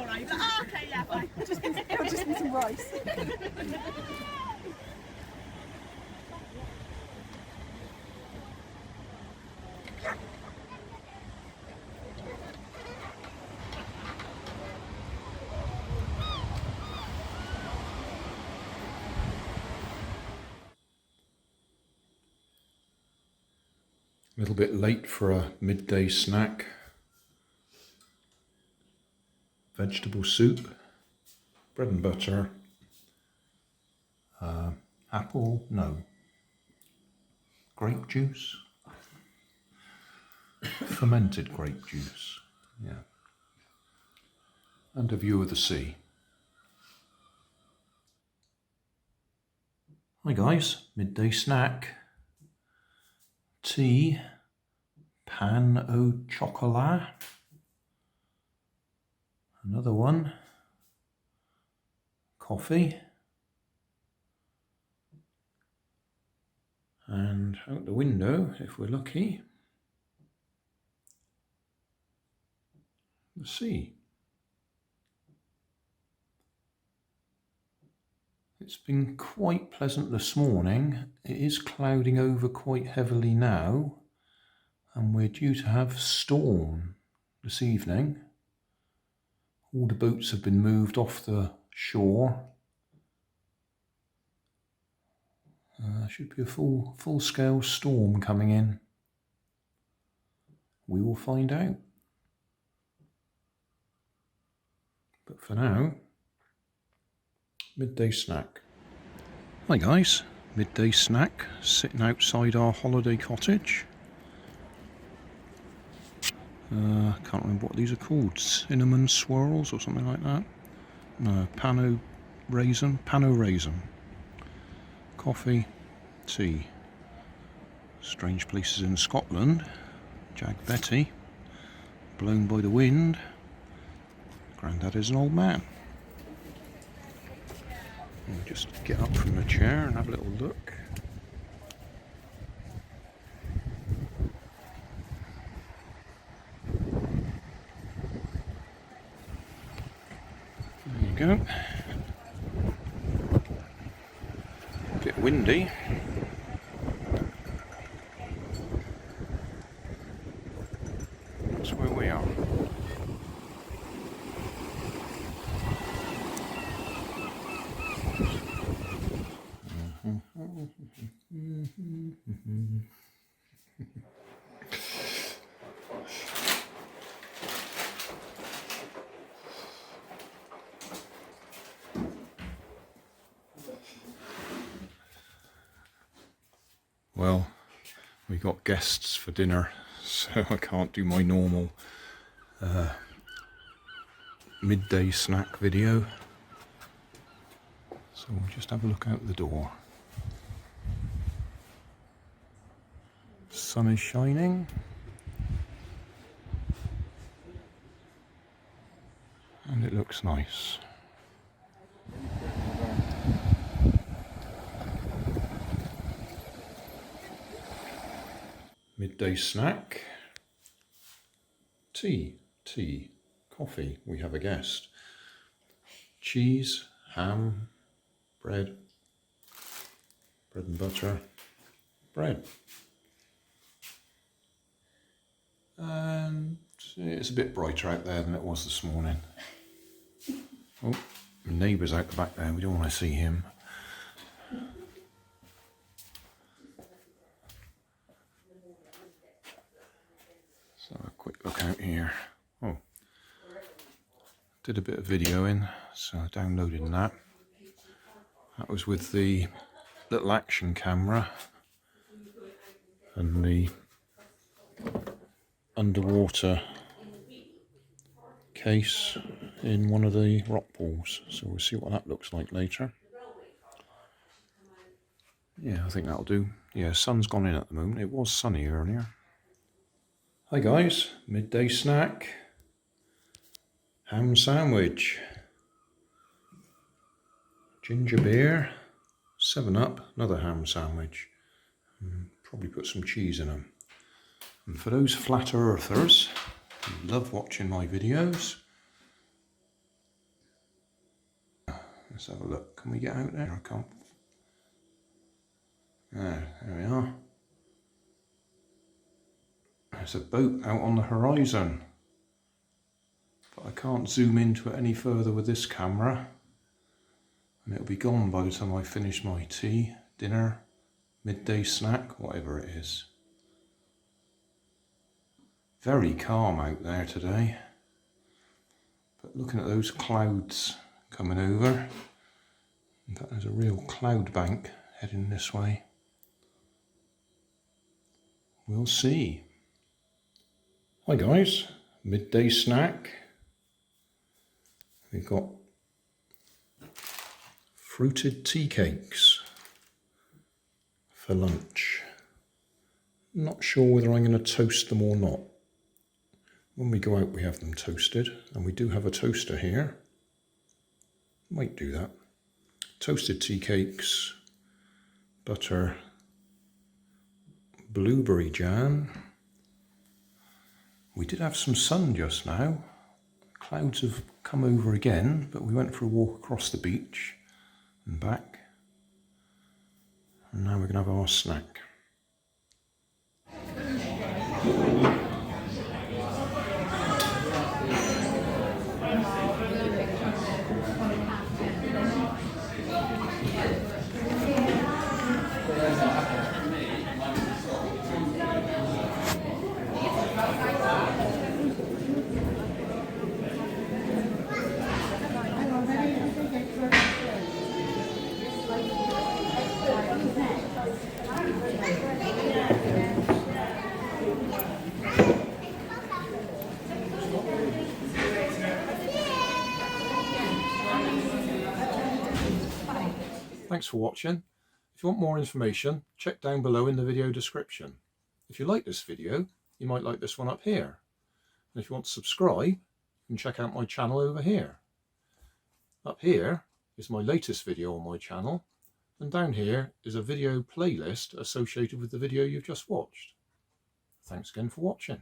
alright. Oh, okay, yeah, fine. It'll just be some rice. A little bit late for a midday snack. Vegetable soup, bread and butter, grape juice, fermented grape juice, yeah, and a view of the sea. Hi guys, midday snack. Tea, pan au chocolat. Another one. Coffee. And out the window, if we're lucky, the sea. It's been quite pleasant this morning. It is clouding over quite heavily now, and we're due to have storm this evening. All the boats have been moved off the shore. Should be a full-scale storm coming in. We will find out. But for now, midday snack. Hi guys, midday snack, sitting outside our holiday cottage. Can't remember what these are called, cinnamon swirls or something like that. No, pano raisin. Coffee, tea. Strange places in Scotland. Jag Betty, blown by the wind. Grandad is an old man. We'll just get up from the chair and have a little look. There you go. A bit windy. That's where we are. Well, we got guests for dinner, so I can't do my normal midday snack video. So we'll just have a look out the door. Sun is shining. And it looks nice. Midday snack. Tea, coffee, we have a guest. Cheese, ham, bread and butter, bread. And it's a bit brighter out there than it was this morning. Oh, my neighbour's out the back there, we don't want to see him. So a quick look out here. Oh, did a bit of videoing, so I downloaded that. That was with the little action camera and the underwater case in one of the rock pools. So we'll see what that looks like later. Yeah, I think that'll do. Yeah, sun's gone in at the moment. It was sunny earlier. Hi guys, midday snack. Ham sandwich. Ginger beer. 7-Up, another ham sandwich. Probably put some cheese in them. And for those flat earthers who love watching my videos, Let's have a look. Can we get out there? I can't. There we are. There's a boat out on the horizon, but I can't zoom into it any further with this camera, and it'll be gone by the time I finish my tea, dinner, midday snack, whatever it is. Very calm out there today, but looking at those clouds coming over, in fact there's a real cloud bank heading this way. We'll see. Hi guys, midday snack. We've got fruited tea cakes for lunch. Not sure whether I'm going to toast them or not. When we go out we have them toasted, and we do have a toaster here. Might do that. Toasted tea cakes, butter, blueberry jam. We did have some sun just now. Clouds have come over again, but we went for a walk across the beach and back. And now we're going to have our snack. Thanks for watching. If you want more information, check down below in the video description. If you like this video, you might like this one up here. And if you want to subscribe, you can check out my channel over here. Up here is my latest video on my channel, and down here is a video playlist associated with the video you've just watched. Thanks again for watching.